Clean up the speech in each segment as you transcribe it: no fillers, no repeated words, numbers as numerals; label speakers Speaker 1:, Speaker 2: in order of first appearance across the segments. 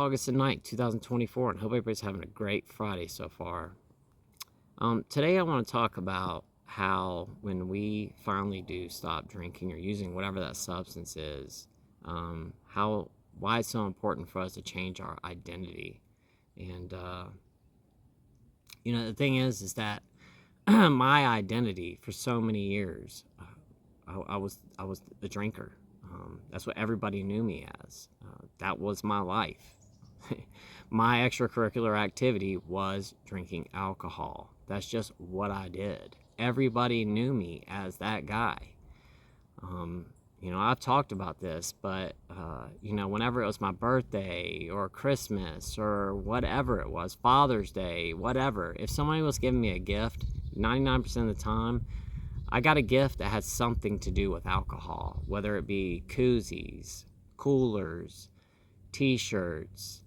Speaker 1: August 9th, 2024, and hope everybody's having a great Friday so far. Today I want to talk about how when we finally do stop drinking or using whatever that substance is, why it's so important for us to change our identity. And the thing is that my identity for so many years, I was the drinker. That's what everybody knew me as. That was my life. My extracurricular activity was drinking alcohol. That's just what I did. Everybody knew me as that guy. I've talked about this, but, whenever it was my birthday or Christmas or whatever it was, Father's Day, whatever, if somebody was giving me a gift, 99% of the time, I got a gift that had something to do with alcohol, whether it be koozies, coolers, t-shirts,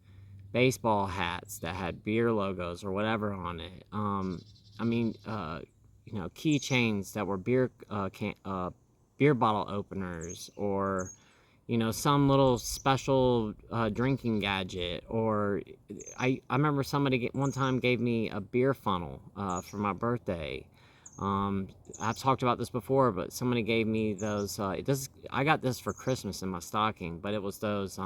Speaker 1: baseball hats that had beer logos or whatever on it. Keychains that were beer bottle openers, or some little special drinking gadget. Or I remember somebody one time gave me a beer funnel for my birthday. I've talked about this before, but somebody gave me those. I got this for Christmas in my stocking, but it was those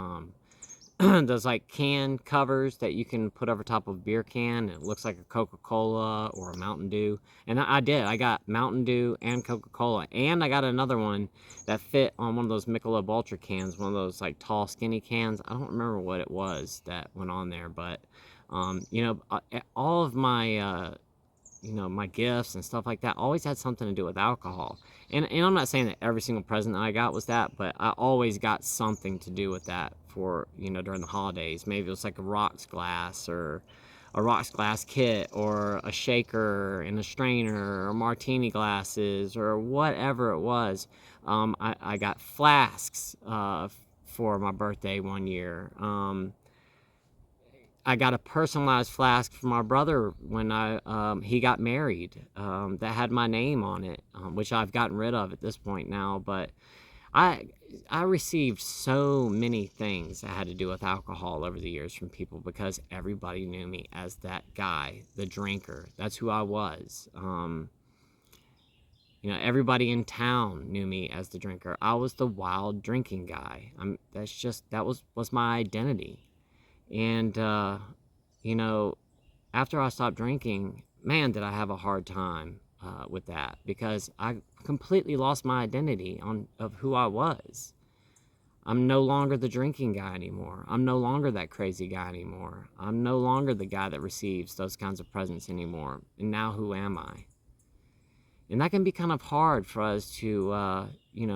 Speaker 1: those like can covers that you can put over top of a beer can. It looks like a Coca-Cola or a Mountain Dew. And I did. I got Mountain Dew and Coca-Cola. And I got another one that fit on one of those Michelob Ultra cans, one of those like tall, skinny cans. I don't remember what it was that went on there, but all of my my gifts and stuff like that always had something to do with alcohol. And I'm not saying that every single present that I got was that, but I always got something to do with that for, during the holidays. Maybe it was like a rocks glass or a rocks glass kit, or a shaker and a strainer, or martini glasses, or whatever it was. I got flasks for my birthday one year. I got a personalized flask for my brother when he got married, that had my name on it, which I've gotten rid of at this point now. But I received so many things that had to do with alcohol over the years from people, because everybody knew me as that guy, the drinker. That's who I was. Everybody in town knew me as the drinker. I was the wild drinking guy. That was my identity. And, after I stopped drinking, man, did I have a hard time with that, because I completely lost my identity of who I was. I'm no longer the drinking guy anymore. I'm no longer that crazy guy anymore. I'm no longer the guy that receives those kinds of presents anymore. And now who am I? And that can be kind of hard for us to,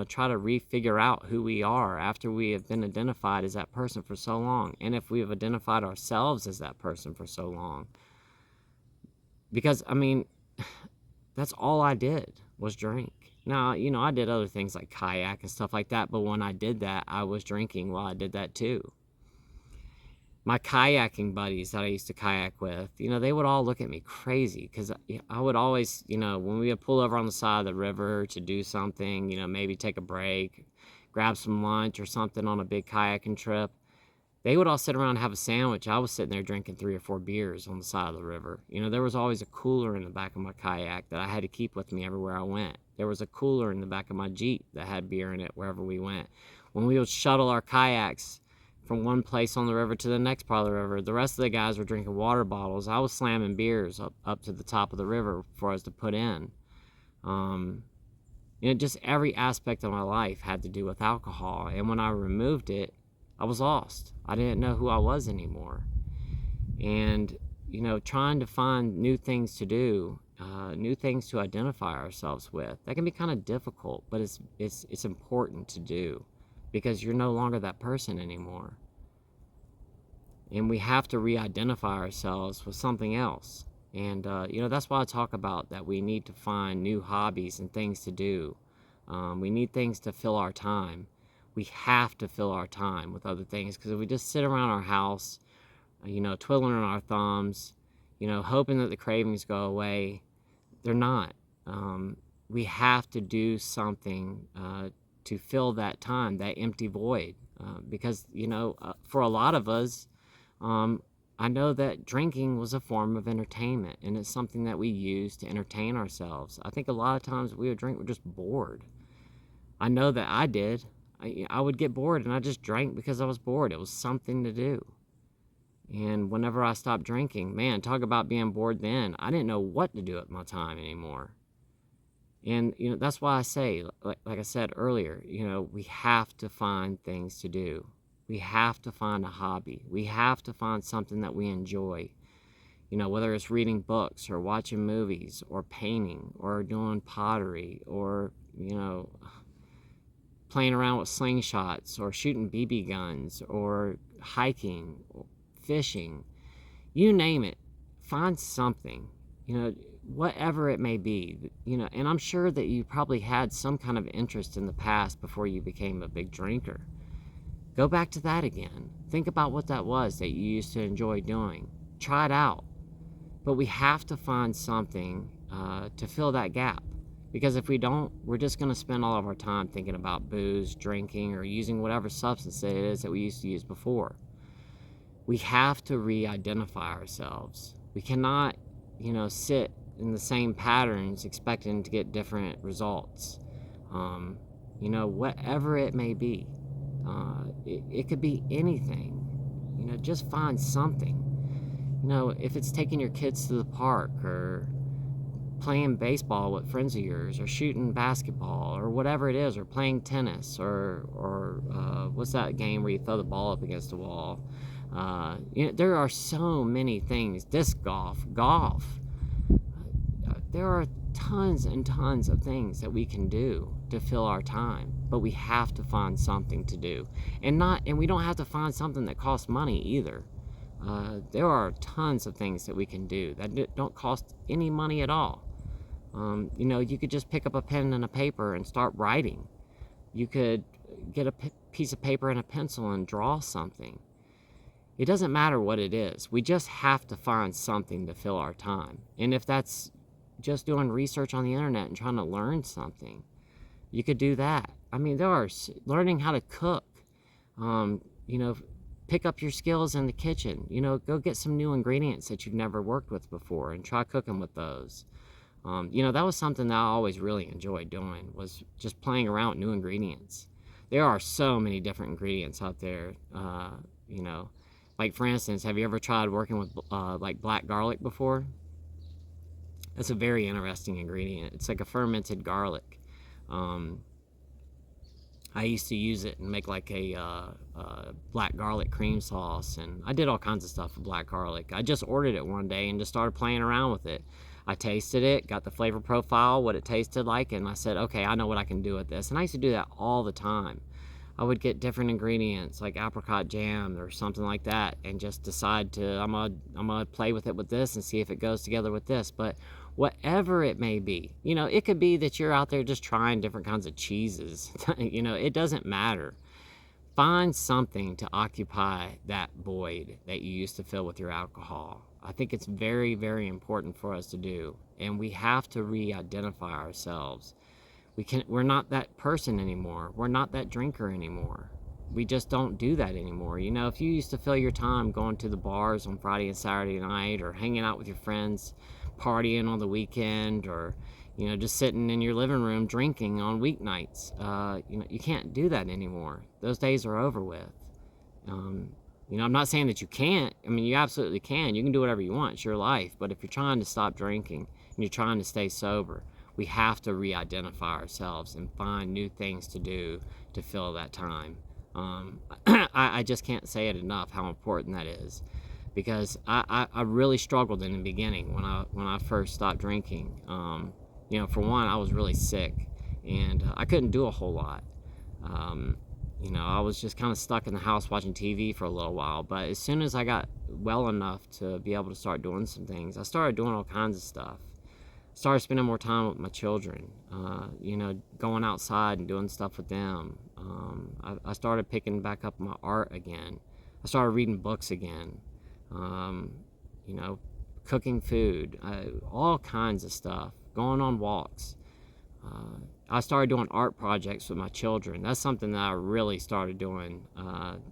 Speaker 1: try to refigure out who we are after we have been identified as that person for so long. And if we have identified ourselves as that person for so long. Because, that's all I did was drink. Now, I did other things like kayak and stuff like that, but when I did that, I was drinking while I did that too. My kayaking buddies that I used to kayak with, they would all look at me crazy, because I would always, when we would pull over on the side of the river to do something, maybe take a break, grab some lunch or something on a big kayaking trip, they would all sit around and have a sandwich. I was sitting there drinking 3 or 4 beers on the side of the river. There was always a cooler in the back of my kayak that I had to keep with me everywhere I went. There was a cooler in the back of my Jeep that had beer in it wherever we went. When we would shuttle our kayaks from one place on the river to the next part of the river, the rest of the guys were drinking water bottles. I was slamming beers up to the top of the river for us to put in. Just every aspect of my life had to do with alcohol. And when I removed it, I was lost. I didn't know who I was anymore. And, trying to find new things to do, new things to identify ourselves with, that can be kind of difficult, but it's important to do, because you're no longer that person anymore. And we have to re-identify ourselves with something else. And, that's why I talk about that we need to find new hobbies and things to do. We need things to fill our time. We have to fill our time with other things, because if we just sit around our house, twiddling on our thumbs, hoping that the cravings go away, they're not. We have to do something to fill that time, that empty void. Because, for a lot of us, I know that drinking was a form of entertainment, and it's something that we use to entertain ourselves. I think a lot of times we would drink, we're just bored. I know that I did. I would get bored, and I just drank because I was bored. It was something to do. And whenever I stopped drinking, man, talk about being bored then. I didn't know what to do with my time anymore. And, that's why I say, like I said earlier, we have to find things to do. We have to find a hobby. We have to find something that we enjoy. Whether it's reading books or watching movies or painting or doing pottery or, playing around with slingshots or shooting BB guns or hiking, or fishing, you name it, find something, whatever it may be, and I'm sure that you probably had some kind of interest in the past before you became a big drinker. Go back to that again. Think about what that was that you used to enjoy doing. Try it out. But we have to find something to fill that gap. Because if we don't, we're just going to spend all of our time thinking about booze, drinking, or using whatever substance it is that we used to use before. We have to re-identify ourselves. We cannot, sit in the same patterns expecting to get different results. Whatever it may be. It could be anything. Just find something. If it's taking your kids to the park or playing baseball with friends of yours or shooting basketball or whatever it is, or playing tennis or what's that game where you throw the ball up against the wall? There are so many things. Disc golf. There are tons and tons of things that we can do to fill our time, but we have to find something to do, and we don't have to find something that costs money either. There are tons of things that we can do that don't cost any money at all. You could just pick up a pen and a paper and start writing. You could get a piece of paper and a pencil and draw something. It doesn't matter what it is. We just have to find something to fill our time. And if that's just doing research on the internet and trying to learn something, you could do that. There are learning how to cook. Pick up your skills in the kitchen. Go get some new ingredients that you've never worked with before and try cooking with those. That was something that I always really enjoyed doing, was just playing around with new ingredients. There are so many different ingredients out there. Like, for instance, have you ever tried working with like black garlic before? That's a very interesting ingredient. It's like a fermented garlic. I used to use it and make like a black garlic cream sauce, and I did all kinds of stuff with black garlic. I just ordered it one day and just started playing around with it. I tasted it, got the flavor profile, what it tasted like, and I said, okay, I know what I can do with this. And I used to do that all the time. I would get different ingredients like apricot jam or something like that, and just decide I'm gonna play with it with this and see if it goes together with this. But whatever it may be, it could be that you're out there just trying different kinds of cheeses. It doesn't matter. Find something to occupy that void that you used to fill with your alcohol. I think it's very, very important for us to do, and we have to re-identify ourselves. We're not that person anymore. We're not that drinker anymore. We just don't do that anymore. If you used to fill your time going to the bars on Friday and Saturday night, or hanging out with your friends, partying on the weekend, or just sitting in your living room drinking on weeknights, you can't do that anymore. Those days are over with. I'm not saying that you can't. You absolutely can. You can do whatever you want. It's your life. But if you're trying to stop drinking and you're trying to stay sober, we have to re-identify ourselves and find new things to do to fill that time. I just can't say it enough how important that is, because I really struggled in the beginning when I first stopped drinking. For one, I was really sick, and I couldn't do a whole lot. I was just kind of stuck in the house watching TV for a little while. But as soon as I got well enough to be able to start doing some things, I started doing all kinds of stuff. Started spending more time with my children, going outside and doing stuff with them. I started picking back up my art again. I started reading books again, cooking food, all kinds of stuff, going on walks. I started doing art projects with my children. That's something that I really started doing.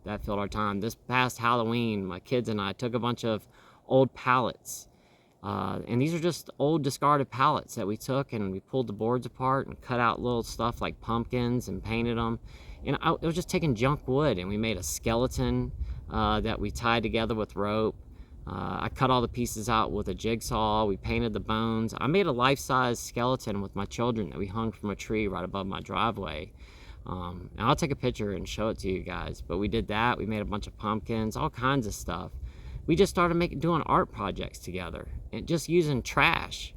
Speaker 1: That filled our time. This past Halloween, my kids and I took a bunch of old pallets. And these are just old discarded pallets that we took, and we pulled the boards apart and cut out little stuff like pumpkins and painted them. And it was just taking junk wood, and we made a skeleton that we tied together with rope. I cut all the pieces out with a jigsaw. We painted the bones. I made a life-size skeleton with my children that we hung from a tree right above my driveway. And I'll take a picture and show it to you guys. But we did that. We made a bunch of pumpkins, all kinds of stuff. We just started doing art projects together and just using trash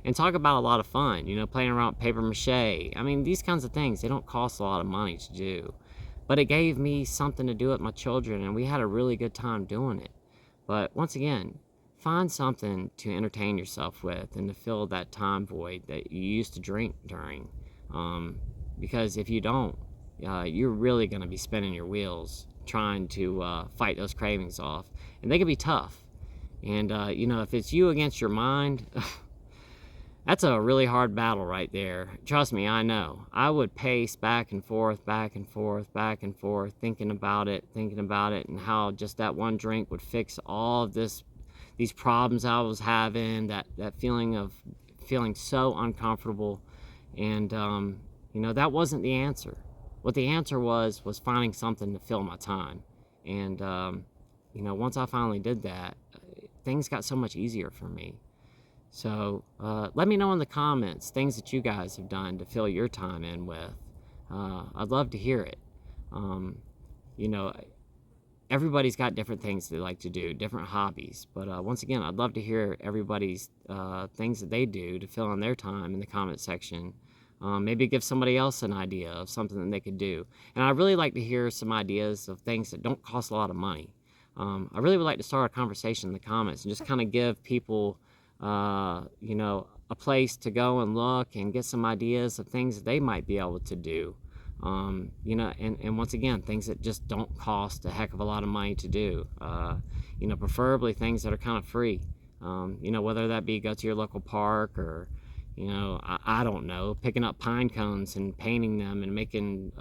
Speaker 1: and talk about a lot of fun, playing around with paper mache. I mean, these kinds of things, they don't cost a lot of money to do. But it gave me something to do with my children, and we had a really good time doing it. But once again, find something to entertain yourself with and to fill that time void that you used to drink during. Because if you don't, you're really going to be spinning your wheels trying to fight those cravings off. And they can be tough. And, if it's you against your mind, that's a really hard battle right there. Trust me, I know. I would pace back and forth, back and forth, back and forth, thinking about it, and how just that one drink would fix all of these problems I was having, that feeling of feeling so uncomfortable. And, that wasn't the answer. What the answer was finding something to fill my time. And, once I finally did that, things got so much easier for me. So let me know in the comments things that you guys have done to fill your time in with. I'd love to hear it. Everybody's got different things they like to do, different hobbies. But once again, I'd love to hear everybody's things that they do to fill in their time in the comment section. Maybe give somebody else an idea of something that they could do. And I really like to hear some ideas of things that don't cost a lot of money. I really would like to start a conversation in the comments and just kind of give people a place to go and look and get some ideas of things that they might be able to do. And once again, things that just don't cost a heck of a lot of money to do. Preferably things that are kind of free. Whether that be go to your local park or, I don't know, picking up pine cones and painting them and making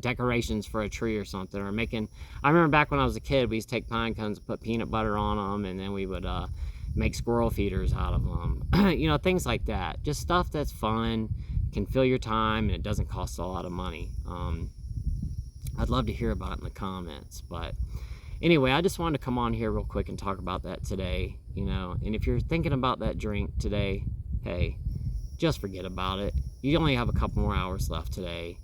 Speaker 1: decorations for a tree or something. Or I remember back when I was a kid, we used to take pine cones and put peanut butter on them, and then we would make squirrel feeders out of them. Things like that. Just stuff that's fun, can fill your time, and it doesn't cost a lot of money. I'd love to hear about it in the comments. But anyway, I just wanted to come on here real quick and talk about that today. And if you're thinking about that drink today, hey, just forget about it. You only have a couple more hours left today.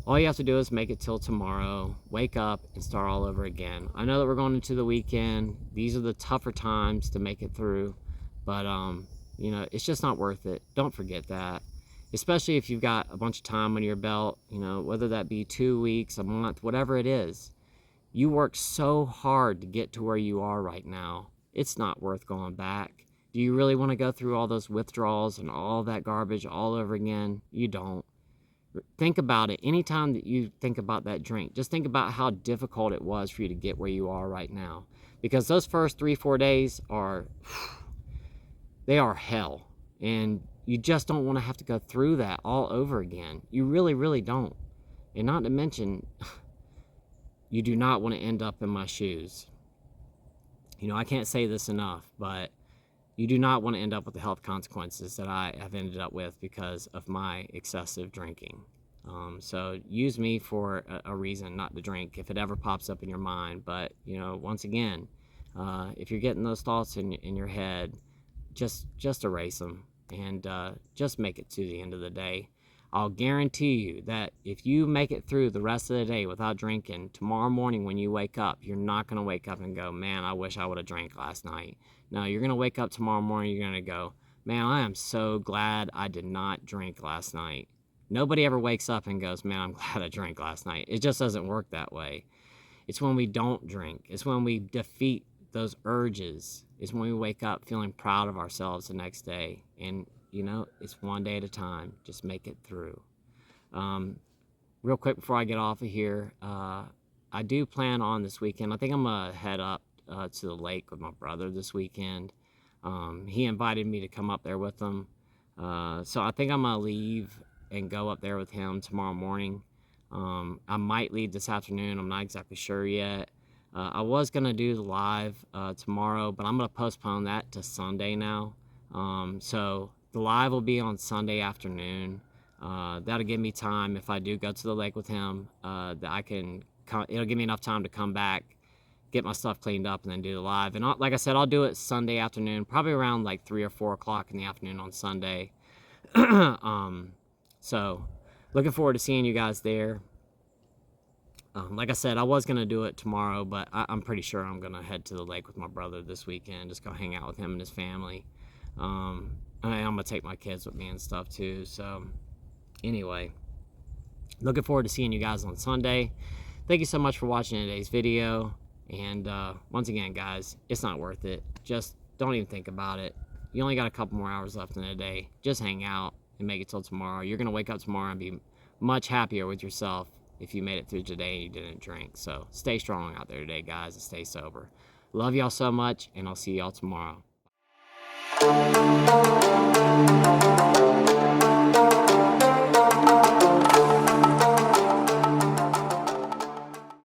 Speaker 1: All you have to do is make it till tomorrow, wake up, and start all over again. I know that we're going into the weekend. These are the tougher times to make it through. But, it's just not worth it. Don't forget that. Especially if you've got a bunch of time on your belt, whether that be 2 weeks, a month, whatever it is. You worked so hard to get to where you are right now. It's not worth going back. Do you really want to go through all those withdrawals and all that garbage all over again? You don't. Think about it. Anytime that you think about that drink, just think about how difficult it was for you to get where you are right now. Because those first 3-4 days they are hell. And you just don't want to have to go through that all over again. You really, really don't. And not to mention, you do not want to end up in my shoes. I can't say this enough, but you do not want to end up with the health consequences that I have ended up with because of my excessive drinking. So use me for a reason not to drink if it ever pops up in your mind. But, once again, if you're getting those thoughts in your head, just erase them and just make it to the end of the day. I'll guarantee you that if you make it through the rest of the day without drinking, tomorrow morning when you wake up, you're not going to wake up and go, man, I wish I would have drank last night. No, you're going to wake up tomorrow morning, you're going to go, man, I am so glad I did not drink last night. Nobody ever wakes up and goes, man, I'm glad I drank last night. It just doesn't work that way. It's when we don't drink. It's when we defeat those urges. It's when we wake up feeling proud of ourselves the next day. And it's one day at a time. Just make it through. Real quick before I get off of here, I do plan on this weekend. I think I'm going to head up to the lake with my brother this weekend. He invited me to come up there with him. So I think I'm gonna leave and go up there with him tomorrow morning. I might leave this afternoon. I'm not exactly sure yet. I was gonna do the live tomorrow, but I'm gonna postpone that to Sunday now. So the live will be on Sunday afternoon. That'll give me time if I do go to the lake with him. That I can. It'll give me enough time to come back, get my stuff cleaned up, and then do the live. And like I said, I'll do it Sunday afternoon, probably around like 3 or 4 o'clock in the afternoon on Sunday. So looking forward to seeing you guys there. Like I said, I was gonna do it tomorrow, but I'm pretty sure I'm gonna head to the lake with my brother this weekend. Just go hang out with him and his family. I'm gonna take my kids with me and stuff too. So anyway, looking forward to seeing you guys on Sunday. Thank you so much for watching today's video. And once again, guys, it's not worth it. Just don't even think about it. You only got a couple more hours left in the day. Just hang out and make it till tomorrow. You're gonna wake up tomorrow and be much happier with yourself if you made it through today and you didn't drink. So stay strong out there today, guys, and stay sober. Love y'all so much, and I'll see y'all tomorrow.